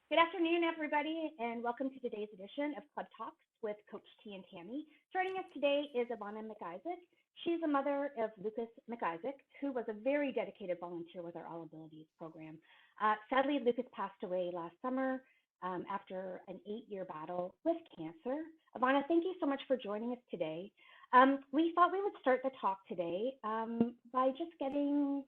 Good afternoon, everybody, and welcome to today's edition of Club Talks with Coach T and Tammy. Joining us today is Ivana MacIsaac. She's the mother of Lucas MacIsaac, who was a very dedicated volunteer with our All Abilities program. Sadly, Lucas passed away last summer after an 8-year battle with cancer. Ivana, thank you so much for joining us today. We thought we would start the talk today by just getting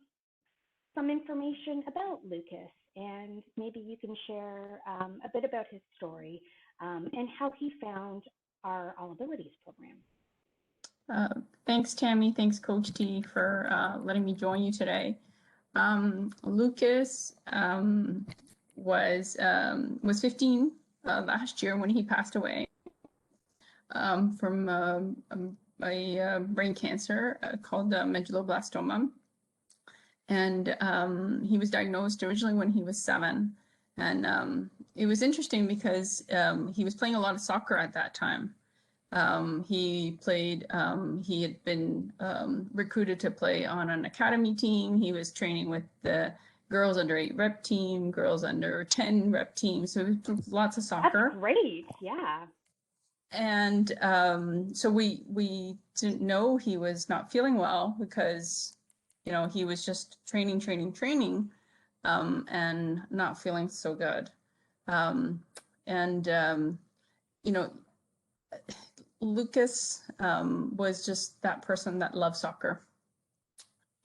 some information about Lucas, and maybe you can share a bit about his story and how he found our All Abilities program. Thanks, Tammy. Thanks, Coach T, for letting me join you today. Lucas was 15 last year when he passed away from a brain cancer called medulloblastoma. And he was diagnosed originally when he was 7. And it was interesting because he was playing a lot of soccer at that time. He had been recruited to play on an academy team. He was training with the girls under 8 rep team, girls under 10 rep team. So lots of soccer. That's great, yeah. And so we didn't know he was not feeling well because he was just training, and not feeling so good. Lucas was just that person that loved soccer.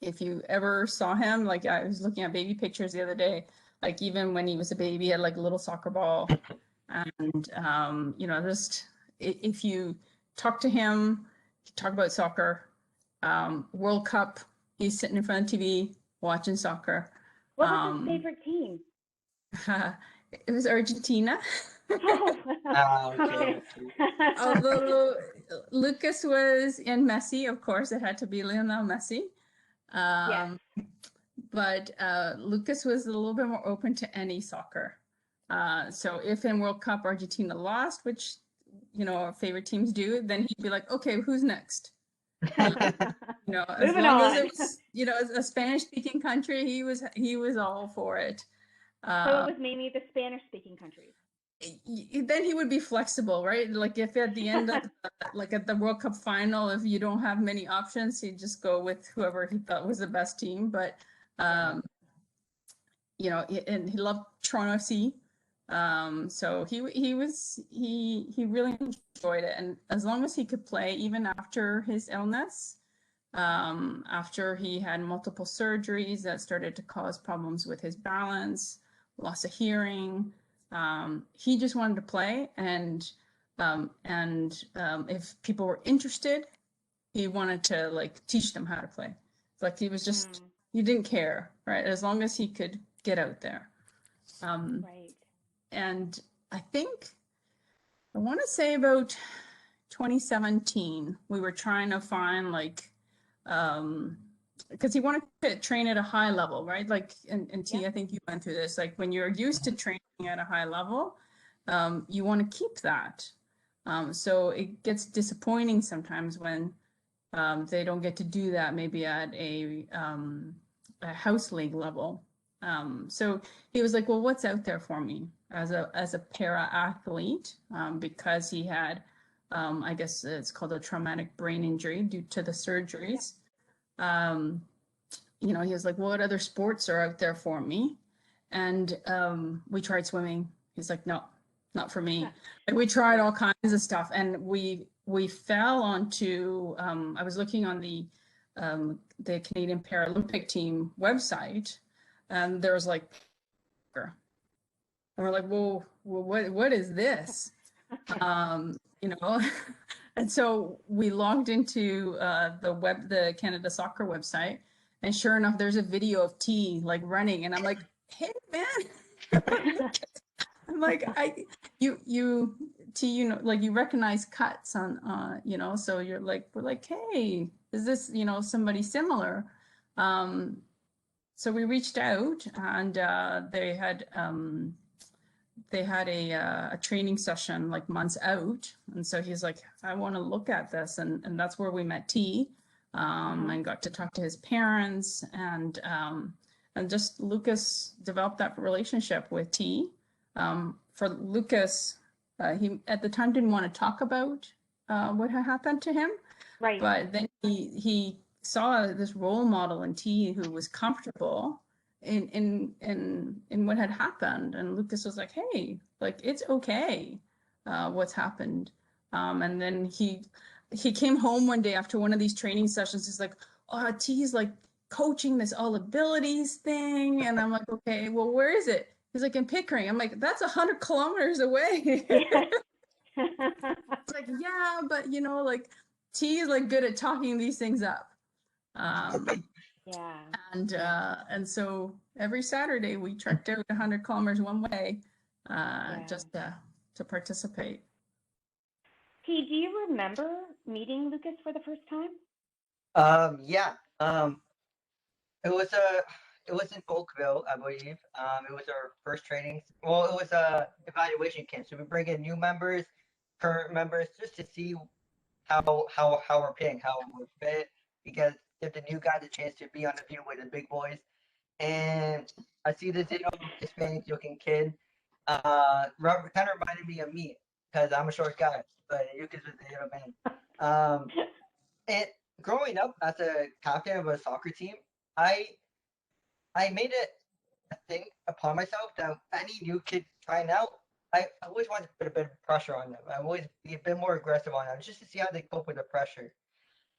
If you ever saw him, like I was looking at baby pictures the other day, like even when he was a baby, he had like a little soccer ball. And, just if you talk to him, talk about soccer, World Cup, he's sitting in front of TV watching soccer. What was his favorite team? It was Argentina. Okay. Although Lucas was in Messi, of course, it had to be Lionel Messi. Yes. But Lucas was a little bit more open to any soccer. So if in World Cup Argentina lost, which our favorite teams do, then he'd be like, okay, who's next? As long as it was, a Spanish-speaking country, he was all for it. So it was mainly the Spanish-speaking countries. Then he would be flexible, right? Like if at the end of at the World Cup final, if you don't have many options, he'd just go with whoever he thought was the best team. But and he loved Toronto FC. So he really enjoyed it, and as long as he could play, even after his illness, after he had multiple surgeries that started to cause problems with his balance, loss of hearing, he just wanted to play, and if people were interested, he wanted to like teach them how to play. Like he was just he didn't care, right? As long as he could get out there. Right. And I want to say about 2017, we were trying to find because he wanted to train at a high level, right? Like, and T, I think you went through this, like when you're used to training at a high level, you want to keep that. So it gets disappointing sometimes when they don't get to do that, maybe at a house league level. So he was like, well, what's out there for me as a para athlete? Because he had, I guess it's called a traumatic brain injury due to the surgeries. He was like, what other sports are out there for me? And we tried swimming. He's like, no, not for me. Like we tried all kinds of stuff, and we fell onto. I was looking on the Canadian Paralympic team website, and there was like, and we're like, well, what is this? And so we logged into the Canada Soccer website, and sure enough, there's a video of T like running, and I'm like, hey man, I'm like, you recognize cuts on, so you're like, we're like, hey, is this, somebody similar? So we reached out, and they had a training session like months out, and so he's like, I want to look at this, and that's where we met T, and got to talk to his parents, and just Lucas developed that relationship with T, For Lucas, he at the time didn't want to talk about what had happened to him, Right. but then he saw this role model in T who was comfortable in what had happened, and Lucas was like, "Hey, like it's okay, what's happened." And then he came home one day after one of these training sessions. He's like, "Oh, T's like coaching this all abilities thing," and I'm like, "Okay, well, where is it?" He's like, "In Pickering." I'm like, "That's 100 kilometers away." Yes. It's like, yeah, but you know, like T is like good at talking these things up. Yeah. And so every Saturday we trekked out 100 kilometers one way, Yeah. just to participate. T, do you remember meeting Lucas for the first time? Yeah. It was in Oakville, I believe. It was our first training. Well, it was a evaluation camp. So we bring in new members, current members, just to see how we're playing, how we're fit, because give the new guys a chance to be on the field with the big boys. And I see this little Hispanic looking kid. Kind of reminded me of me because I'm a short guy, but Lucas was the little man. And growing up as a captain of a soccer team, I made it a thing upon myself that any new kid trying out, I always wanted to put a bit of pressure on them. I always be a bit more aggressive on them just to see how they cope with the pressure.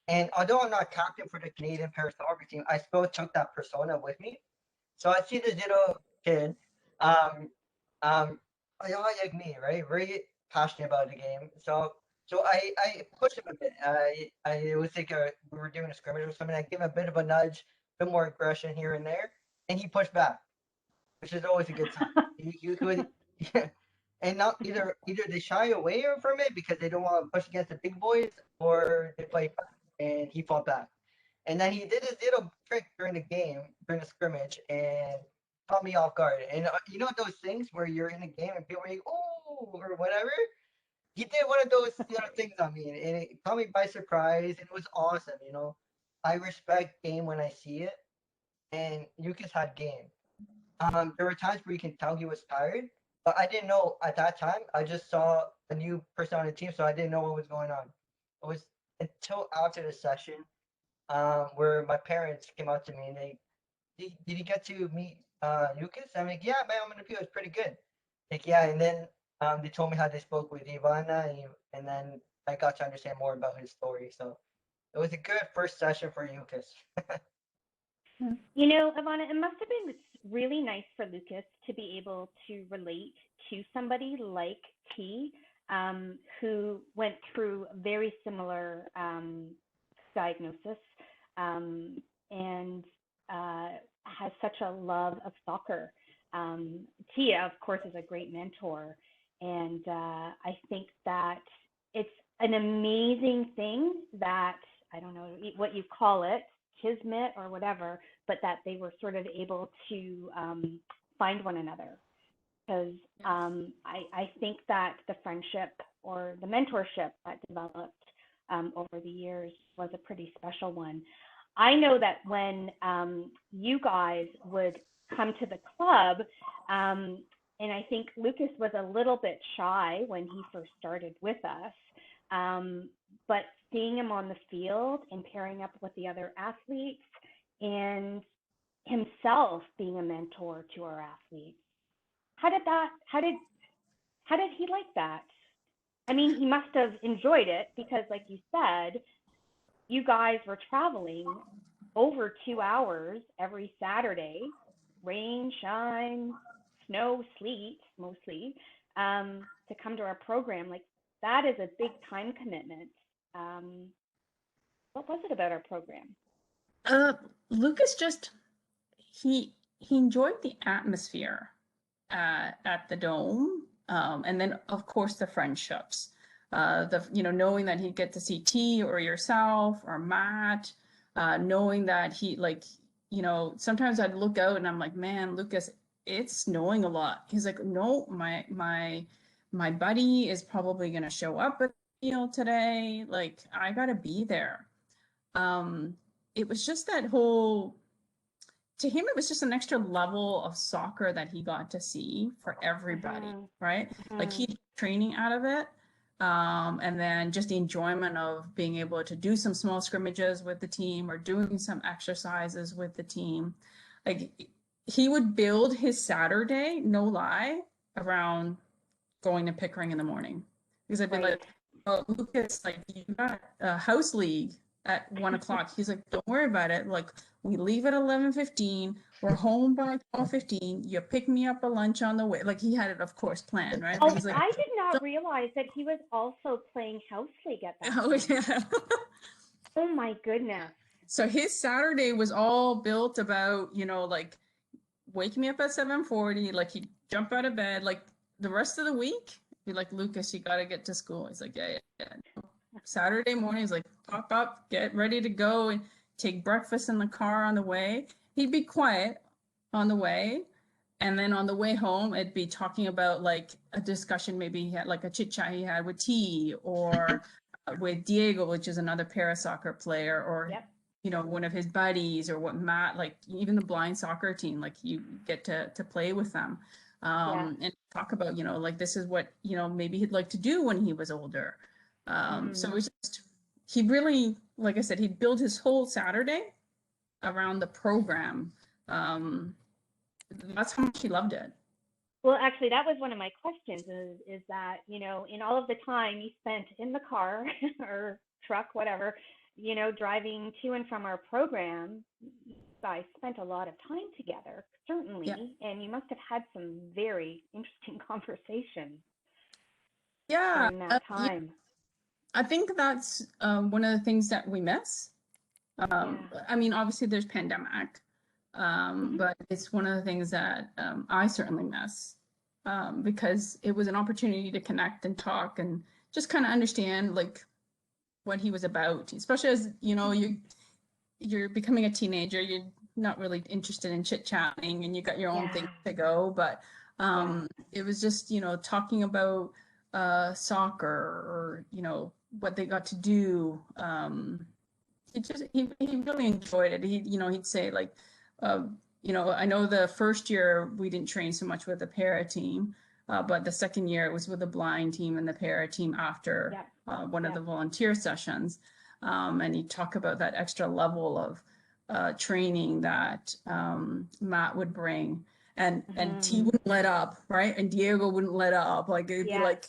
And although I'm not captain for the Canadian Paris soccer team, I still took that persona with me. So I see this little kid, um, a lot like me, right? Very passionate about the game. So I pushed him a bit. It was like we were doing a scrimmage or something. I gave him a bit of a nudge, a bit more aggression here and there, and he pushed back, which is always a good sign. He would, and not either they shy away from it because they don't want to push against the big boys, or they fight back, and he fought back. And then he did his little trick during the game, during the scrimmage, and caught me off guard. And you know those things where you're in a game and people are like, "Oh," or whatever. He did one of those things on me, and it caught me by surprise. And it was awesome. I respect game when I see it, and Lucas had game. There were times where you can tell he was tired, but I didn't know at that time. I just saw a new person on the team, so I didn't know what was going on. It was until after the session, where my parents came up to me and did you get to meet Lucas? I'm like, yeah, man, I'm gonna feel it's pretty good. Like, yeah, and then they told me how they spoke with Ivana, and then I got to understand more about his story. So it was a good first session for Lucas. You know, Ivana, it must have been really nice for Lucas to be able to relate to somebody like T, who went through very similar diagnosis, and has such a love of soccer. Tia, of course, is a great mentor, and I think that it's an amazing thing that, I don't know what you call it, kismet or whatever, but that they were sort of able to find one another. Because I think that the friendship or the mentorship that developed over the years was a pretty special one. I know that when you guys would come to the club, and I think Lucas was a little bit shy when he first started with us, but seeing him on the field and pairing up with the other athletes and himself being a mentor to our athletes, how did he like that? I mean, he must have enjoyed it because, like you said, you guys were traveling over 2 hours every Saturday, rain, shine, snow, sleet, mostly, to come to our program. Like, that is a big time commitment. What was it about our program? Lucas just he enjoyed the atmosphere at the dome, and then of course the friendships. Knowing that he'd get to see T or yourself or Matt, knowing that sometimes I'd look out and I'm like, man, Lucas, it's snowing a lot. He's like, no, my buddy is probably gonna show up at the field today. Like, I gotta be there. It was just that whole, to him, it was just an extra level of soccer that he got to see for everybody, right? Like he training out of it. And then just the enjoyment of being able to do some small scrimmages with the team or doing some exercises with the team. Like he would build his Saturday, no lie, around going to Pickering in the morning. Because I'd be like, oh, Lucas, like you got a house league at 1 o'clock. He's like, don't worry about it. Like we leave at 11:15. We're home by 12:15. You pick me up a lunch on the way. Like he had it, of course, planned, right? Oh, He's like, I did not realize that he was also playing house league at that oh time. yeah. Oh my goodness. So his Saturday was all built about, you know, like wake me up at 7:40. Like he'd jump out of bed. Like the rest of the week, be like, Lucas, you got to get to school. He's like, yeah. Saturday morning, he's like, pop up, get ready to go and take breakfast in the car on the way. He'd be quiet on the way. And then on the way home, it'd be talking about like a discussion, maybe he had like a chit chat he had with T or with Diego, which is another para soccer player, or, you know, one of his buddies, or what Matt, like even the blind soccer team, like you get to play with them. And talk about, you know, like this is what, you know, maybe he'd like to do when he was older. So it was just, he really, like I said, he'd build his whole Saturday around the program. That's how much he loved it. Well, actually, that was one of my questions is that, you know, in all of the time you spent in the car or truck, whatever, you know, driving to and from our program, you guys spent a lot of time together, certainly, and you must have had some very interesting conversations during that time. I think that's one of the things that we miss. I mean, obviously there's pandemic, but it's one of the things that I certainly miss because it was an opportunity to connect and talk and just kind of understand like what he was about, especially as, you know, you're becoming a teenager, you're not really interested in chit-chatting and you got your own thing to go, but it was just, you know, talking about soccer or, you know, what they got to do. He really enjoyed it. You know, he'd say like, you know, I know the first year we didn't train so much with the para team, but the second year it was with the blind team and the para team after one of the volunteer sessions. And he'd talk about that extra level of training that Matt would bring, and T wouldn't let up, right? And Diego wouldn't let up. Like it'd be like,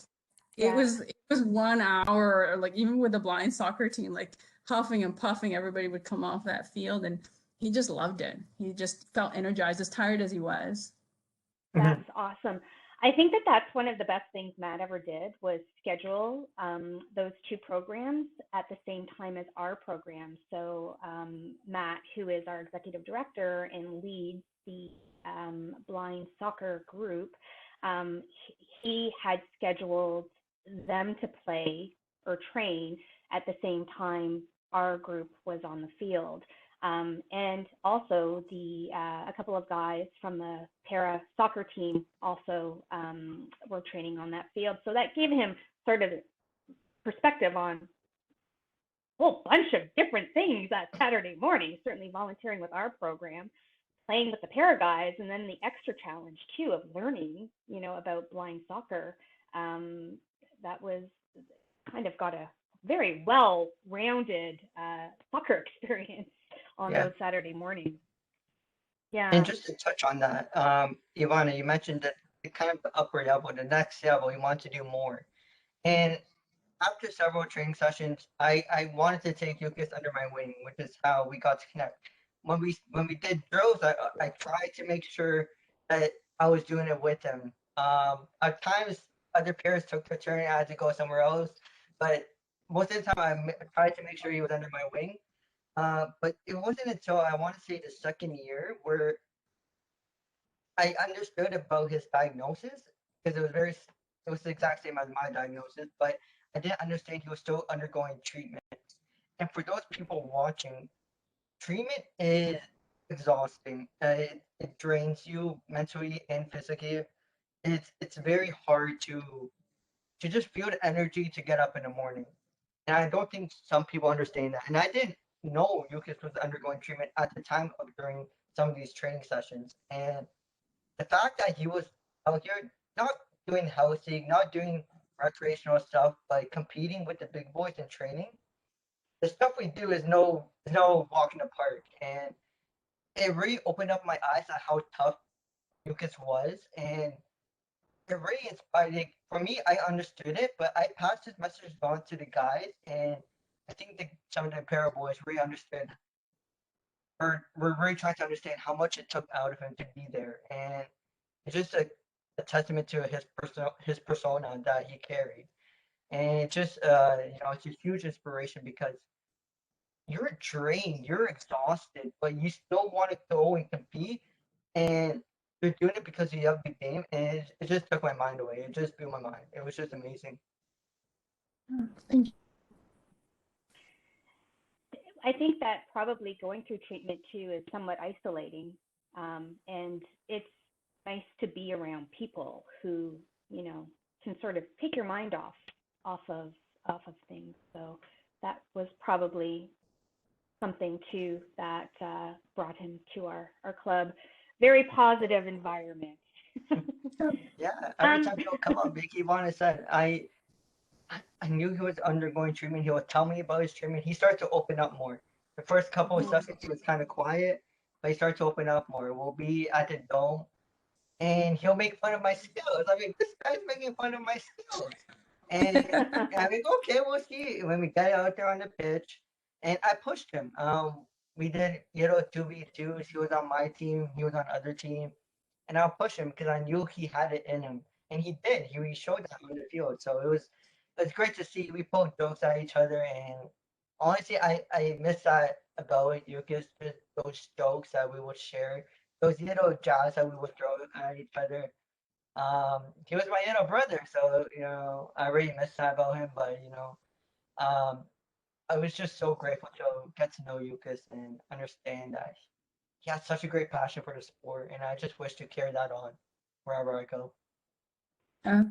it was 1 hour, like even with the blind soccer team, like huffing and puffing, everybody would come off that field, and he just loved it. He just felt energized, as tired as he was. That's awesome. I think that that's one of the best things Matt ever did was schedule those two programs at the same time as our program. So Matt, who is our executive director and leads the blind soccer group, he had scheduled them to play or train at the same time our group was on the field. And also a couple of guys from the para soccer team also were training on that field. So that gave him sort of perspective on a whole bunch of different things that Saturday morning, certainly volunteering with our program, playing with the para guys, and then the extra challenge too of learning, you know, about blind soccer. That was kind of got a very well-rounded soccer experience on those Saturday mornings. And just to touch on that, Ivana, you mentioned that the kind of the upper level, the next level, you want to do more. And after several training sessions, I wanted to take Lucas under my wing, which is how we got to connect. When we did drills, I tried to make sure that I was doing it with him. At times, other players took the turn and I had to go somewhere else, but most of the time I tried to make sure he was under my wing. But it wasn't until I want to say the second year where I understood about his diagnosis, because it was the exact same as my diagnosis, but I didn't understand he was still undergoing treatment. And for those people watching, treatment is exhausting. It drains you mentally and physically. It's very hard to just feel the energy to get up in the morning. And I don't think some people understand that. And I didn't know Lucas was undergoing treatment at the time of during some of these training sessions. And the fact that he was out here not doing healthy, not doing recreational stuff, but competing with the big boys in training, the stuff we do is no walk in the park. And it really opened up my eyes on how tough Lucas was. And it really inspired, like, for me, I understood it, but I passed this message on to the guys, and I think some of the para boys really understood. We're really trying to understand how much it took out of him to be there, and it's just a testament to his persona that he carried, and it's just it's a huge inspiration because you're drained, you're exhausted, but you still want to go and compete, and you're doing it because you love the game, and it just took my mind away. It just blew my mind. It was just amazing. Thank you. I think that probably going through treatment too is somewhat isolating, and it's nice to be around people who can sort of take your mind off of things. So that was probably something too that brought him to our club. Very positive environment. Yeah, every time he would come up, Vicky Vaughn said, I knew he was undergoing treatment. He would tell me about his treatment. He started to open up more. The first couple of sessions, he was kind of quiet, but he started to open up more. We'll be at the dome, and he'll make fun of my skills. I mean, this guy's making fun of my skills. And I mean, okay, we'll see when we get out there on the pitch. And I pushed him. We did 2v2s. He was on my team. He was on other team, and I'll push him because I knew he had it in him, and he did. He showed that on the field. So it was great to see. We pulled jokes at each other, and honestly, I miss that about Lucas. Just those jokes that we would share, those little jabs that we would throw at each other. He was my little brother, so I really miss that about him. But um, I was just so grateful to get to know Lucas and understand that he has such a great passion for the sport, and I just wish to carry that on wherever I go.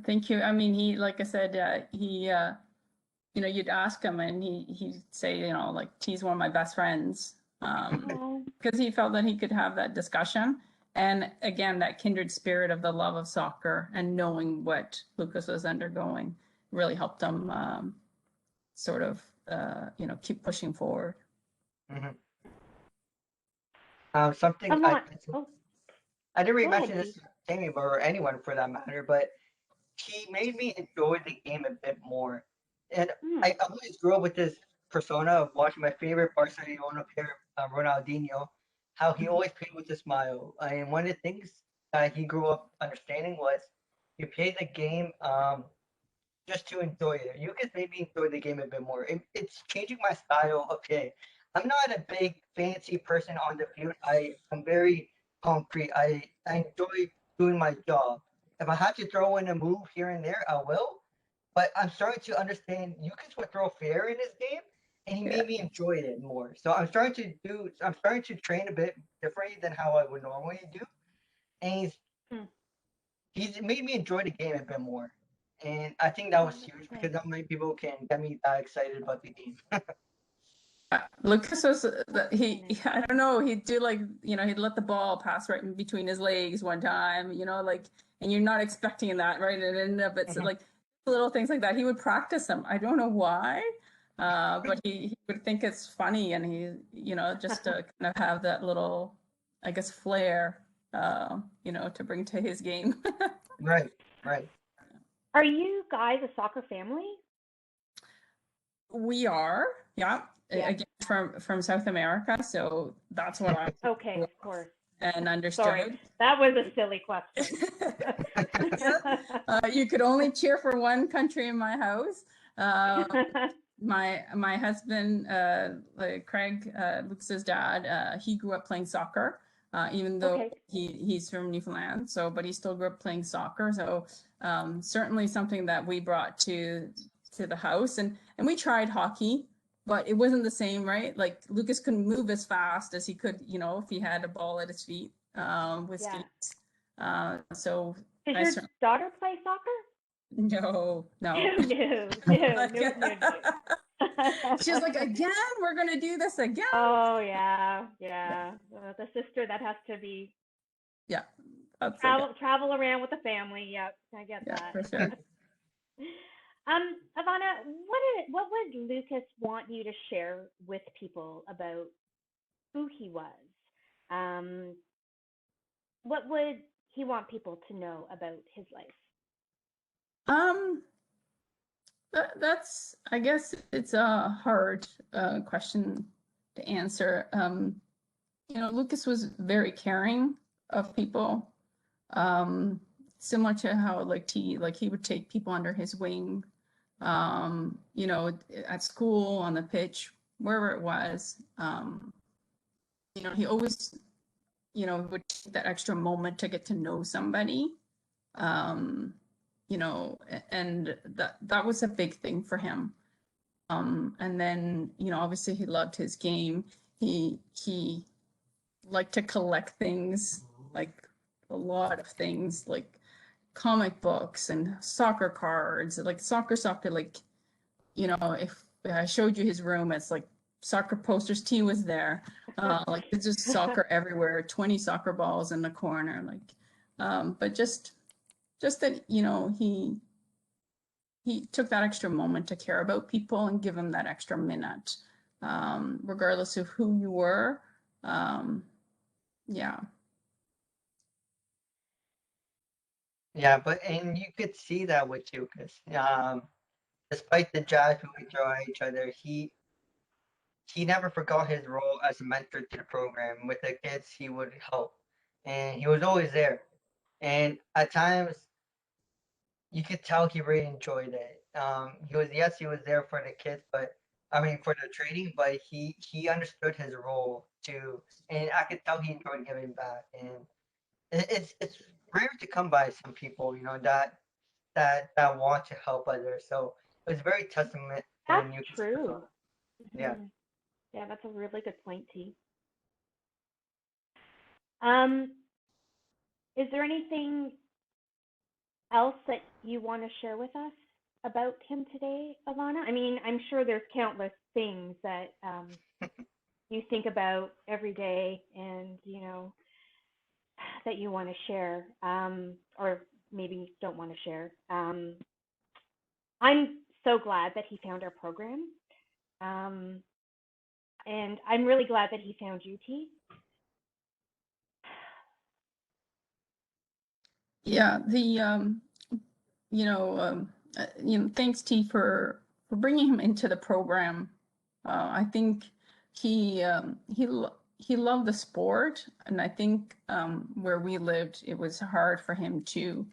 Thank you. I mean, he, like I said, you'd ask him and he'd say, like, he's one of my best friends, because he felt that he could have that discussion. And again, that kindred spirit of the love of soccer and knowing what Lucas was undergoing really helped him sort of, keep pushing forward. Mm-hmm. Something I didn't really mention this to Jamie or anyone for that matter, but he made me enjoy the game a bit more. And I always grew up with this persona of watching my favorite Barcelona player, Ronaldinho, how he always played with a smile. And one of the things that he grew up understanding was you play the game just to enjoy it. You could maybe enjoy the game a bit more. It's changing my style of play. I'm not a big fancy person on the field. I'm very concrete. I enjoy doing my job. If I have to throw in a move here and there, I will. But I'm starting to understand Lucas would throw fair in his game, and he made me enjoy it more. So I'm starting to train a bit differently than how I would normally do, and he's made me enjoy the game a bit more. And I think that was huge because not many people can get me that excited about the game. Lucas was, I don't know, he'd do like, he'd let the ball pass right in between his legs one time, like, and you're not expecting that, right? And it ended up, it's like little things like that. He would practice them. I don't know why, but he would think it's funny, and he, just to kind of have that little, I guess, flair, to bring to his game. Right. Are you guys a soccer family? We are, yeah. Again, from South America, so that's what I okay, of course, and understood. Sorry, that was a silly question. You could only cheer for one country in my house. My husband, Craig, Lucas's dad, he grew up playing soccer, even though he's from Newfoundland. So, but he still grew up playing soccer. So, certainly something that we brought to the house, and we tried hockey, but it wasn't the same, right? Like Lucas couldn't move as fast as he could, if he had a ball at his feet with skates. So does your daughter play soccer? No. No. She was like, again, we're gonna do this again. Oh yeah. The sister that has to be Yeah, that's travel around with the family. Yep, I get that. for sure. Ivana, what would Lucas want you to share with people about who he was? What would he want people to know about his life? Um, that's, I guess it's a hard question to answer. Lucas was very caring of people. Similar to how like he would take people under his wing, at school, on the pitch, wherever it was. He always, would take that extra moment to get to know somebody. Um, and that was a big thing for him. And then, obviously he loved his game. He liked to collect things, like a lot of things, like comic books and soccer cards, like soccer, like, if I showed you his room, it's like soccer posters. T was there. Like it's just soccer everywhere, 20 soccer balls in the corner. Like, but just that, he took that extra moment to care about people and give them that extra minute, regardless of who you were. Yeah. Yeah, and you could see that with Lucas. Despite the jabs we would throw at each other, he never forgot his role as a mentor to the program. With the kids, he would help, and he was always there. And at times, you could tell he really enjoyed it. He was there for the kids, but I mean for the training, but he understood his role too, and I could tell he enjoyed giving back. And it's rare to come by some people, that want to help others. So it was very testament That's when you true. yeah. Yeah, that's a really good point, T. Um, is there anything else that you want to share with us about him today, Ivana? I mean, I'm sure there's countless things that you think about every day, and that you want to share, or maybe don't want to share. I'm so glad that he found our program, and I'm really glad that he found you, T. Yeah, thanks T for bringing him into the program. I think he loved the sport, and I think where we lived, it was hard for him to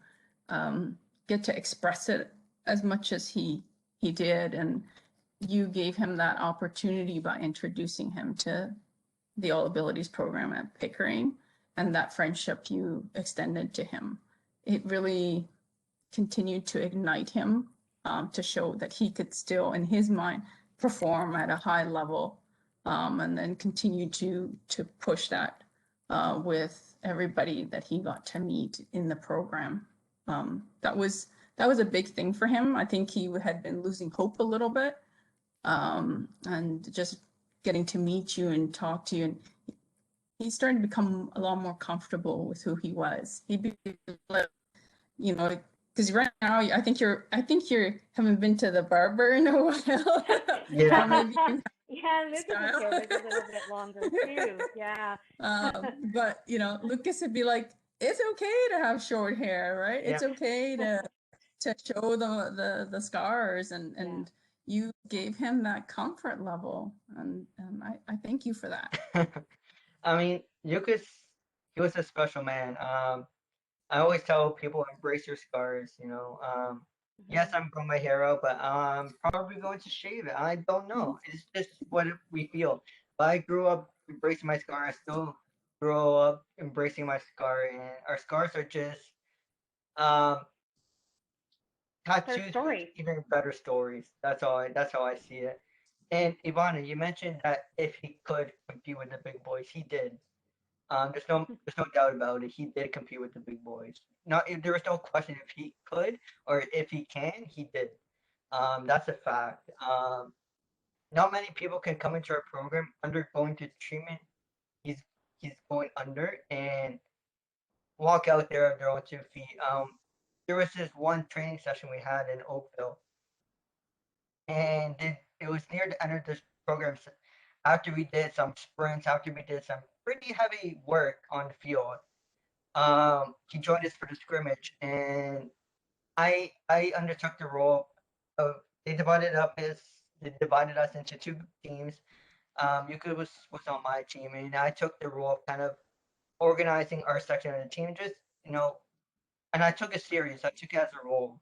get to express it as much as he did, and you gave him that opportunity by introducing him to the All Abilities program at Pickering, and that friendship you extended to him. It really continued to ignite him, to show that he could still, in his mind, perform at a high level, and then continue to push that with everybody that he got to meet in the program. That was a big thing for him. I think he had been losing hope a little bit, and just getting to meet you and talk to you, and he started to become a lot more comfortable with who he was. He'd be, because right now I think you haven't been to the barber in a while. Yeah. Maybe yeah, Lucas's hair was a little bit longer too. Yeah. But Lucas would be like, it's okay to have short hair, right? It's okay to show the scars, and you gave him that comfort level, and I thank you for that. I mean, Lucas, he was a special man. I always tell people embrace your scars. Yes, I'm growing my hair out, but I'm probably going to shave it. I don't know. It's just what we feel. But I grew up embracing my scar. I still grow up embracing my scar, and our scars are just um tattoos, stories. even better stories. That's how I see it. And Ivana, you mentioned that if he could compete with the big boys, he did. There's no doubt about it. He did compete with the big boys. Not there was no question if he could or if he can. He did. That's a fact. not many people can come into our program undergoing the treatment he's he's going under and walk out there on their own 2 feet. There was this one training session we had in Oakville, and it was near the end of this program. After we did some sprints, after we did some pretty heavy work on the field, he joined us for the scrimmage, and I undertook the role of they divided us into 2 teams. Yuka was on my team, and I took the role of kind of organizing our section of the team, just and I took it serious. I took it as a role.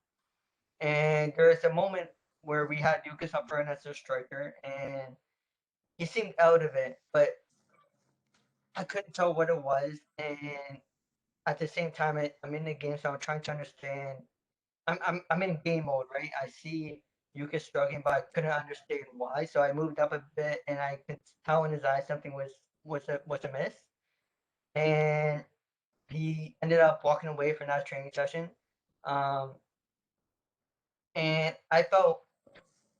And there's a moment where we had Lucas up front as a striker, and he seemed out of it, but I couldn't tell what it was. And at the same time, I'm in the game, so I'm trying to understand. I'm in game mode, right? I see Lucas struggling, but I couldn't understand why. So I moved up a bit, and I could tell in his eyes something was amiss. And he ended up walking away from that training session. Um, and I felt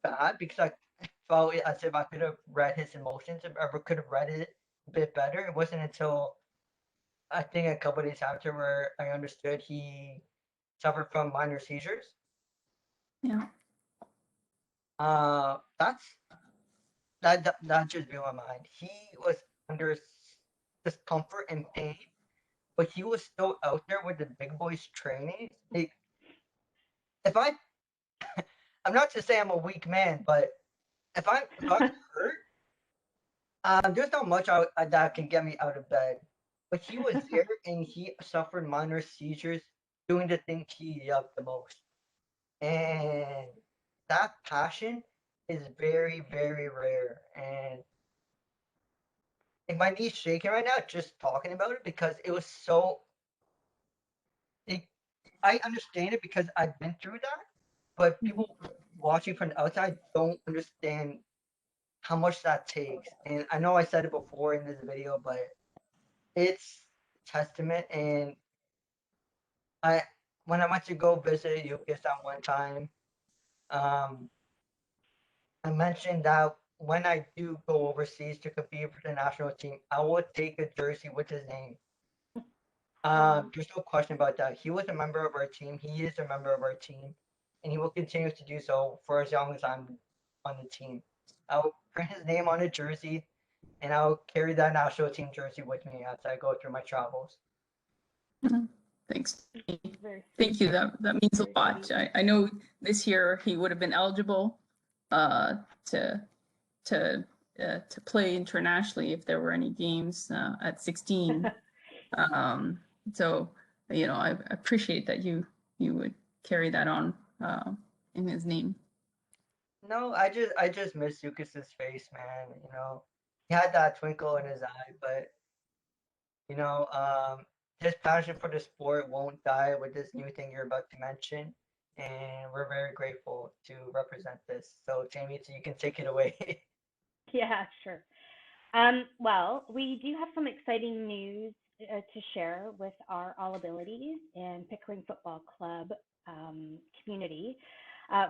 bad because I felt as if I could have read his emotions or could have read it a bit better. It wasn't until I think a couple of days after where I understood he suffered from minor seizures. Yeah. That's that just blew my mind. He was under discomfort and pain, but he was still out there with the big boys training. Like, if I'm not to say I'm a weak man, but if I'm hurt, there's not much that can get me out of bed. But he was there and he suffered minor seizures doing the thing he loved the most. And that passion is very, very rare. And like, my knee's shaking right now just talking about it because it was so. It, I understand it because I've been through that, but people watching from the outside don't understand how much that takes. And I know I said it before in this video, but it's testament. And I when I went to go visit Yukis that one time, um, I mentioned that when I do go overseas to compete for the national team, I will take a jersey with his name. There's no question about that. He was a member of our team. He is a member of our team, and he will continue to do so for as long as I'm on the team. I'll print his name on a jersey, and I'll carry that national team jersey with me as I go through my travels. Thanks. Very Thank you. sweet. That means a Very lot. sweet. I know this year he would have been eligible to play internationally if there were any games at 16. So I appreciate that you would carry that on in his name. No, I just miss Yukis's face, man. He had that twinkle in his eye, but you know, um, his passion for the sport won't die with this new thing you're about to mention, and we're very grateful to represent this. So, Jamie, so you can take it away. Yeah, sure. Well, we do have some exciting news to share with our All Abilities and Pickering Football Club community.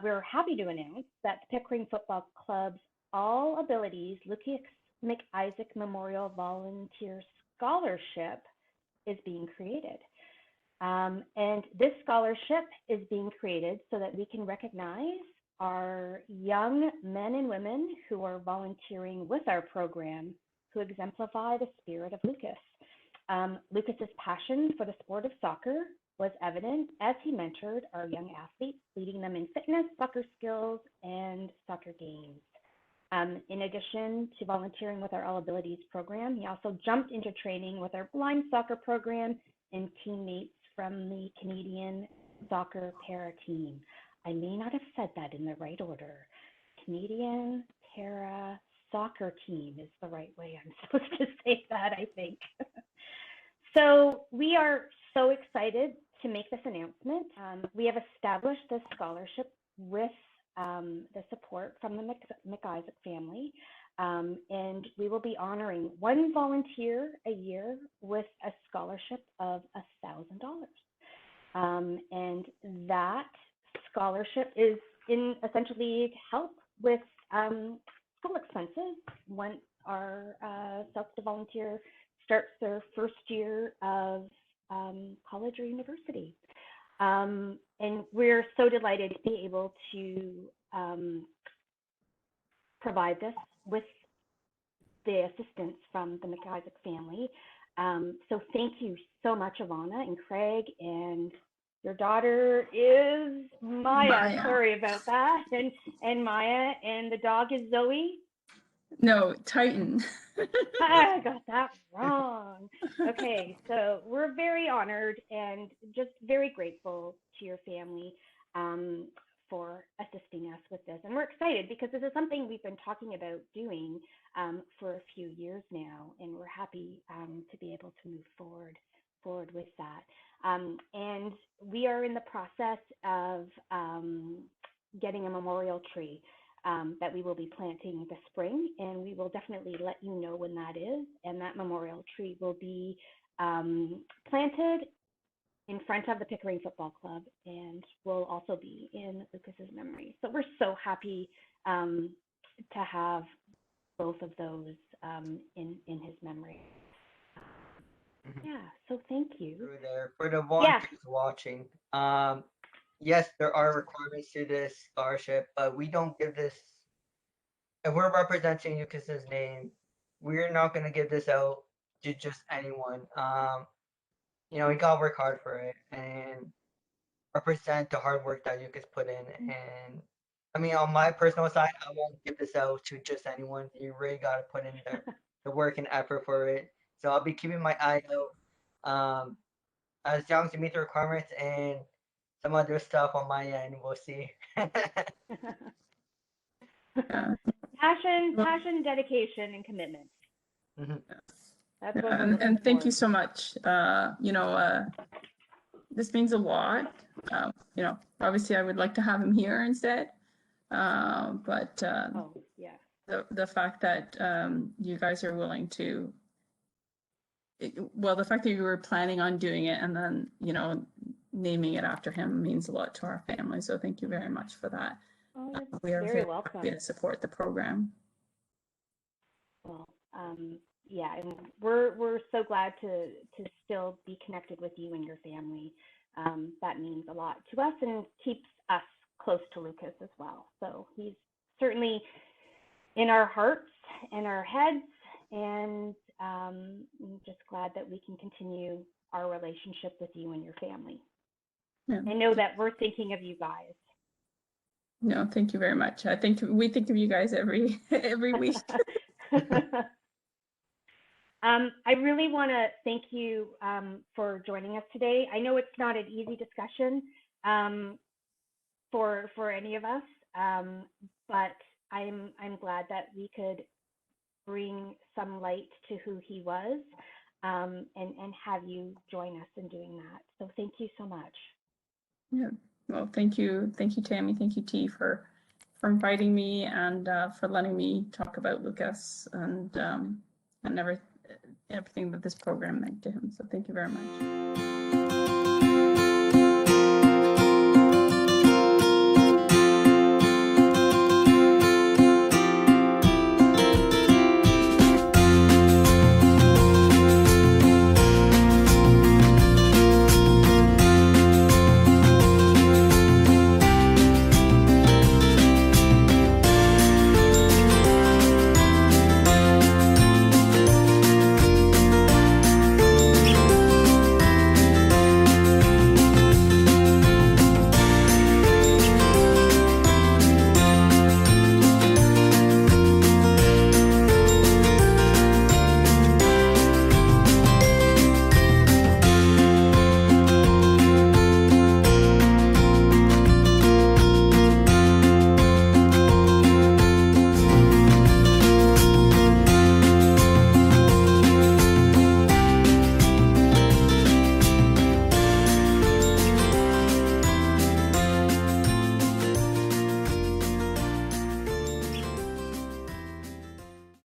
We're happy to announce that the Pickering Football Club's All Abilities Lucas MacIsaac Memorial Volunteer Scholarship is being created. And this scholarship is being created so that we can recognize our young men and women who are volunteering with our program who exemplify the spirit of Lucas. Lucas's passion for the sport of soccer was evident as he mentored our young athletes, leading them in fitness, soccer skills, and soccer games. In addition to volunteering with our All Abilities program, he also jumped into training with our blind soccer program and teammates from the Canadian soccer para team. I may not have said that in the right order. Canadian para soccer team is the right way I'm supposed to say that, I think. So we are so excited to make this announcement. We have established this scholarship with the support from the McIsaac family, and we will be honoring one volunteer a year with a scholarship of $1,000. And that scholarship is in essentially to help with school expenses once our South Volunteer starts their first year of college or university. And we're so delighted to be able to provide this with the assistance from the MacIsaac family. So thank you so much, Ivana and Craig, and your daughter is Maya. Sorry about that. And Maya, and the dog is Zoe. No, Titan. I got that wrong. Okay, so we're very honored and just very grateful to your family for assisting us with this. And we're excited because this is something we've been talking about doing for a few years now, and we're happy to be able to move forward with that. And we are in the process of getting a memorial tree that we will be planting this spring, and we will definitely let you know when that is. And that memorial tree will be planted in front of the Pickering Football Club, and will also be in Lucas's memory. So we're so happy to have both of those in his memory. Yeah, so thank you. There. For the volunteers watching, yes, there are requirements to this scholarship, but we don't give this. If we're representing Lucas's name, we're not going to give this out to just anyone. You know, we gotta work hard for it and represent the hard work that Lucas put in. And I mean, on my personal side, I won't give this out to just anyone. You really gotta put in the work and effort for it. So I'll be keeping my eye out. As long as you meet the requirements and some other stuff on my end, we'll see. Passion, dedication, and commitment. Mm-hmm. That's what and thank you so much. You know, this means a lot. You know, obviously I would like to have him here instead. But oh, yeah. The fact that you guys are willing to, well, the fact that you were planning on doing it and then, you know, naming it after him means a lot to our family. So thank you very much for that. Oh, we are very welcome. happy to support the program. Well, yeah, and we're so glad to still be connected with you and your family. That means a lot to us and keeps us close to Lucas as well. So he's certainly in our hearts and our heads, and I'm just glad that we can continue our relationship with you and your family. Yeah. I know that we're thinking of you guys. No, thank you very much. I think we think of you guys every week. I really want to thank you for joining us today. I know it's not an easy discussion for any of us, but I'm glad that we could bring some light to who he was and have you join us in doing that. So thank you so much. Yeah. Well, thank you, Tammy. Thank you, T, for inviting me and for letting me talk about Lucas and everything that this program meant to him. So thank you very much.